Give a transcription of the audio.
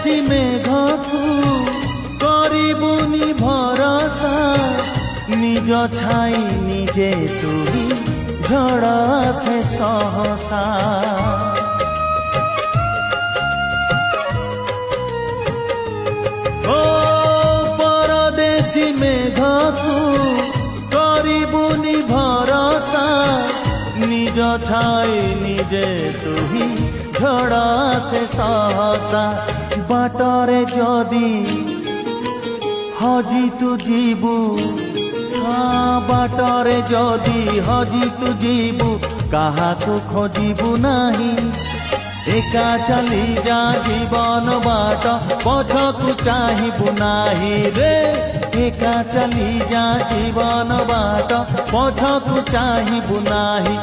परदेशी मेघकू करिबुनी भरोसा निज छाई निजे तुही झड़ से सहसा ओ परदेशी मेघकू करिबुनी भरोसा निज छाई निजे तुही झड़ से सहसा बाटरे जदि हजी तू जीबू बाटरे जदि हजी तू जीबू काहाकू खोजिबू नाही एका चली जा जीवन बाट पछकू चाहिबू नाही रे एका चली जा जीवन बाट पछकू चाहिबू नाही।